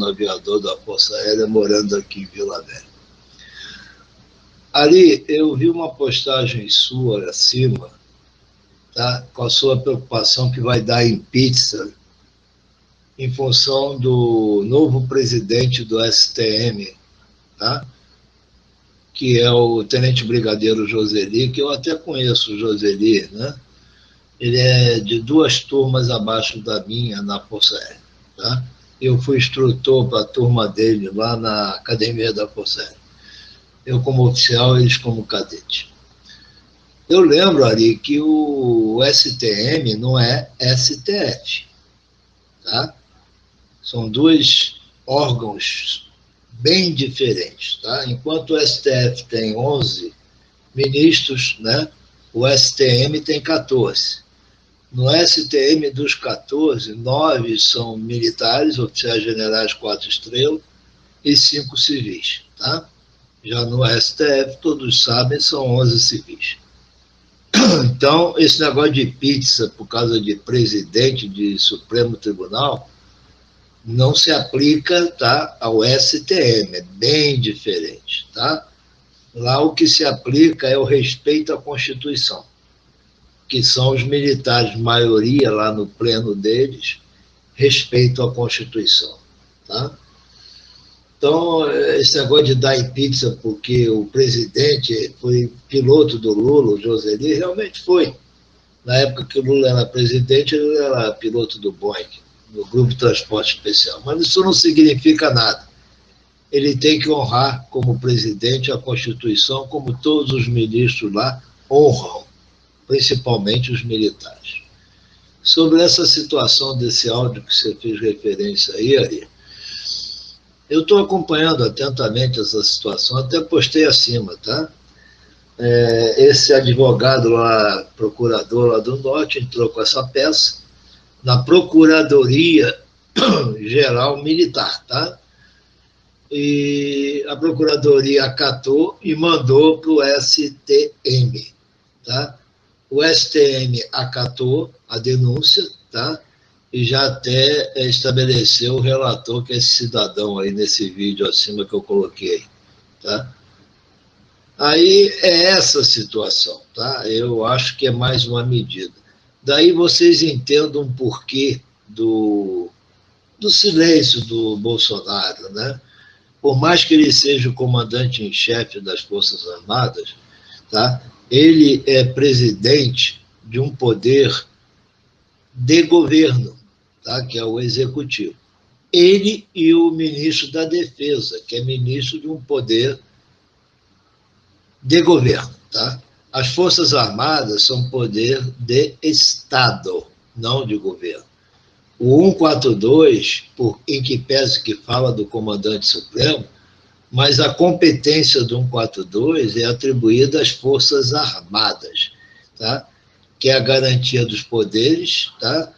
aviador da Força Aérea, morando aqui em Vila Velha. Ali, eu vi uma postagem sua acima, tá, com a sua preocupação que vai dar em pizza em função do novo presidente do STM, tá, que é o Tenente Brigadeiro Joseli, que eu até conheço o Joseli, né? Ele é de 2 turmas abaixo da minha na Força Aérea, tá? Eu fui instrutor para a turma dele lá na Academia da Força Aérea. Eu como oficial, eles como cadete. Eu lembro ali que o STM não é STF, tá? São 2 órgãos bem diferentes, tá? Enquanto o STF tem 11 ministros, né? O STM tem 14. No STM dos 14, 9 são militares, oficiais generais 4 estrelas, e 5 civis, tá? Já no STF, todos sabem, são 11 civis. Então, esse negócio de pizza por causa de presidente de Supremo Tribunal não se aplica, tá, ao STM, é bem diferente, tá? Lá o que se aplica é o respeito à Constituição, que são os militares, maioria lá no pleno deles, respeito à Constituição, tá? Então, esse negócio de dar em pizza porque o presidente foi piloto do Lula, o Joseli, realmente foi. Na época que o Lula era presidente, ele era piloto do Boeing, do Grupo de Transporte Especial. Mas isso não significa nada. Ele tem que honrar, como presidente, a Constituição, como todos os ministros lá honram, principalmente os militares. Sobre essa situação desse áudio que você fez referência aí, Ari, eu estou acompanhando atentamente essa situação, até postei acima, tá? Esse advogado lá, procurador lá do Norte, entrou com essa peça na Procuradoria Geral Militar, tá? E a Procuradoria acatou e mandou para o STM, tá? O STM acatou a denúncia, tá? E já até estabeleceu o relator, que é esse cidadão aí nesse vídeo acima que eu coloquei, tá? Aí é essa situação, tá? Eu acho que é mais uma medida. Daí vocês entendam o porquê do silêncio do Bolsonaro, né? Por mais que ele seja o comandante em chefe das Forças Armadas, tá? Ele é presidente de um poder de governo, tá? Que é o executivo. Ele e o ministro da Defesa, que é ministro de um poder de governo, tá? As Forças Armadas são poder de Estado, não de governo. O 142, em que pese que fala do comandante supremo, mas a competência do 142 é atribuída às Forças Armadas, tá? Que é a garantia dos poderes, tá?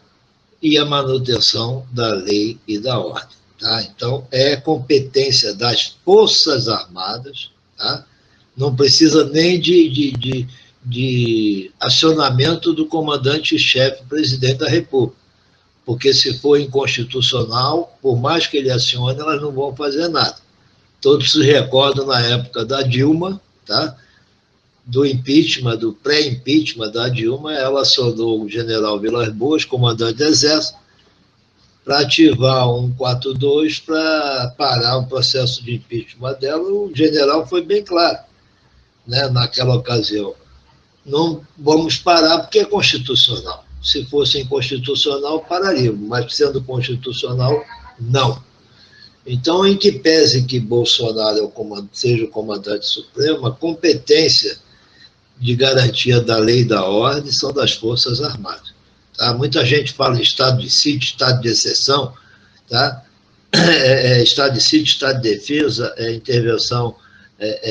E a manutenção da lei e da ordem, tá? Então, é competência das Forças Armadas, tá? Não precisa nem de acionamento do comandante-chefe, presidente da República, porque se for inconstitucional, por mais que ele acione, elas não vão fazer nada. Todos se recordam na época da Dilma, tá? Do impeachment, do pré-impeachment da Dilma, ela acionou o general Vilas Boas, comandante do Exército, para ativar o 142 para parar o processo de impeachment dela. O general foi bem claro, né, naquela ocasião. Não vamos parar porque é constitucional. Se fosse inconstitucional, pararíamos, mas sendo constitucional, não. Então, em que pese que Bolsonaro seja o comandante supremo, a competência de garantia da lei e da ordem são das Forças Armadas. Tá? Muita gente fala em estado de sítio, estado de exceção, tá? Estado de sítio, estado de defesa, intervenção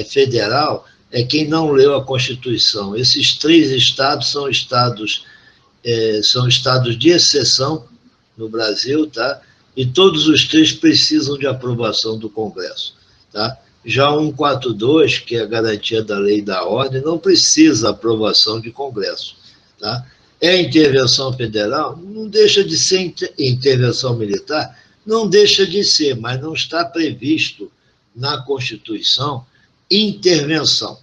federal, é quem não leu a Constituição. Esses 3 estados são estados de exceção no Brasil, tá? E todos os 3 precisam de aprovação do Congresso, tá? Já o 142, que é a garantia da lei e da ordem, não precisa aprovação de Congresso, tá? É intervenção federal, não deixa de ser intervenção militar, Não deixa de ser, mas não está previsto na Constituição intervenção.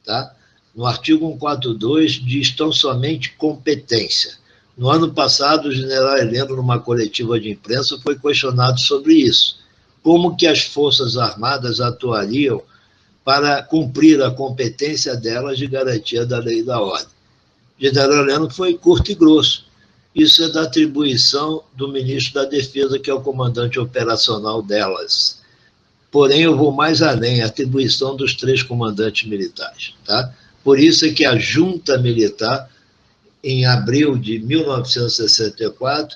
Tá? No artigo 142 diz tão somente competência. No ano passado, o general Heleno, numa coletiva de imprensa, foi questionado sobre isso. Como que as Forças Armadas atuariam para cumprir a competência delas de garantia da lei e da ordem? O general Heleno foi curto e grosso. Isso é da atribuição do ministro da Defesa, que é o comandante operacional delas. Porém, eu vou mais além, a atribuição dos 3 comandantes militares. Tá? Por isso é que a junta militar, em abril de 1964,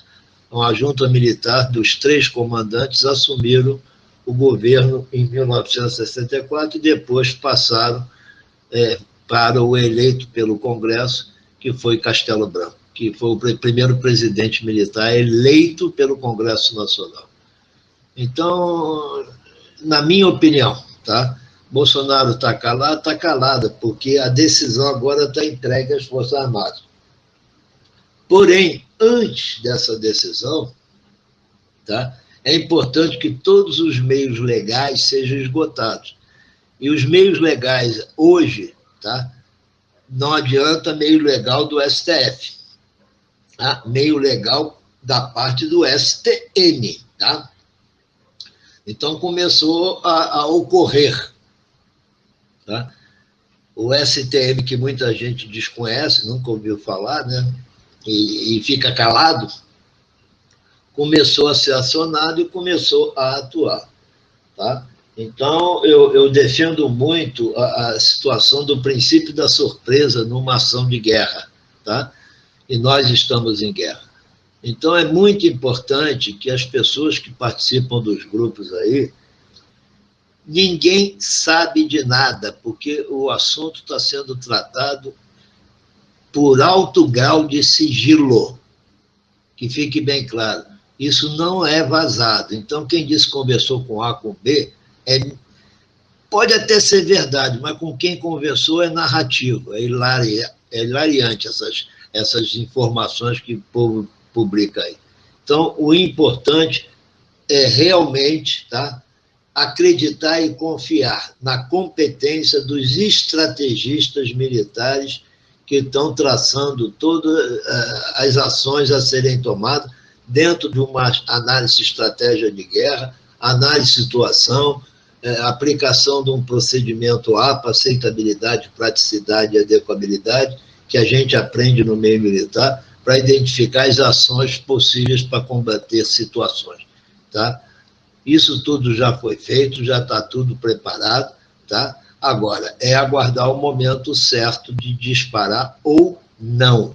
a junta militar dos 3 comandantes assumiram o governo em 1964 e depois passaram para o eleito pelo Congresso, que foi Castelo Branco, que foi o primeiro presidente militar eleito pelo Congresso Nacional. Então, na minha opinião, tá? Bolsonaro está calado, porque a decisão agora está entregue às Forças Armadas. Porém, antes dessa decisão, tá? É importante que todos os meios legais sejam esgotados. E os meios legais hoje, tá? Não adianta meio legal do STF, tá? Meio legal da parte do STM, tá? Então começou a ocorrer, tá? O STM, que muita gente desconhece, nunca ouviu falar, né? E fica calado, começou a ser acionado e começou a atuar, tá? Então, eu defendo muito a situação do princípio da surpresa numa ação de guerra, tá? E nós estamos em guerra. Então, é muito importante que as pessoas que participam dos grupos aí, ninguém sabe de nada, porque o assunto está sendo tratado por alto grau de sigilo, que fique bem claro. Isso não é vazado. Então, quem diz que conversou com A, com B, pode até ser verdade, mas com quem conversou é narrativo, é hilariante essas informações que o povo publica aí. Então, o importante é realmente, tá, acreditar e confiar na competência dos estrategistas militares que estão traçando todas as ações a serem tomadas dentro de uma análise de estratégia de guerra, análise de situação, aplicação de um procedimento APA, aceitabilidade, praticidade e adequabilidade, que a gente aprende no meio militar, para identificar as ações possíveis para combater situações. Tá? Isso tudo já foi feito, já está tudo preparado. Tá? Agora, é aguardar o momento certo de disparar ou não.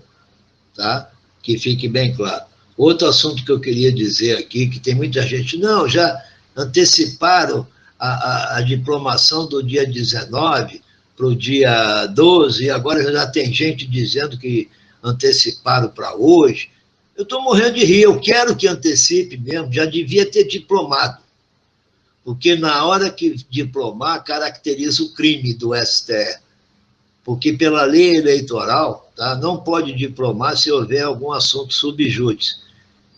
Tá? Que fique bem claro. Outro assunto que eu queria dizer aqui, que tem muita gente, não, já anteciparam a diplomação do dia 19 para o dia 12, e agora já tem gente dizendo que anteciparam para hoje. Eu estou morrendo de rir, eu quero que antecipe mesmo, já devia ter diplomado, porque na hora que diplomar, caracteriza o crime do STF, porque pela lei eleitoral, tá, não pode diplomar se houver algum assunto subjúdice.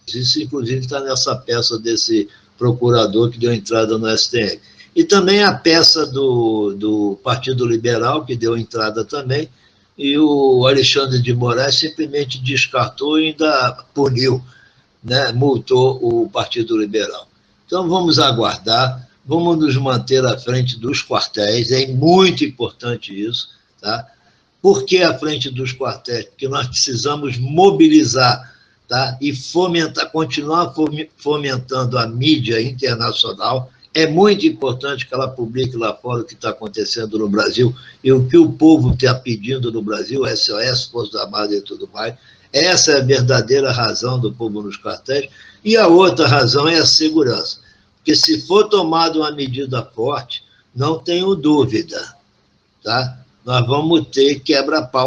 Isso, inclusive, está nessa peça desse procurador que deu entrada no STF. E também a peça do Partido Liberal, que deu entrada também, e o Alexandre de Moraes simplesmente descartou e ainda puniu, né, multou o Partido Liberal. Então, vamos aguardar, vamos nos manter à frente dos quartéis, é muito importante isso. Tá? Por que à frente dos quartéis? Porque nós precisamos mobilizar, tá? E fomentar, continuar fomentando a mídia internacional. É muito importante que ela publique lá fora o que está acontecendo no Brasil e o que o povo está pedindo no Brasil, SOS, Forças Armadas e tudo mais. Essa é a verdadeira razão do povo nos quartéis. E a outra razão é a segurança. Porque se for tomada uma medida forte, não tenho dúvida, tá? Nós vamos ter quebra-pau.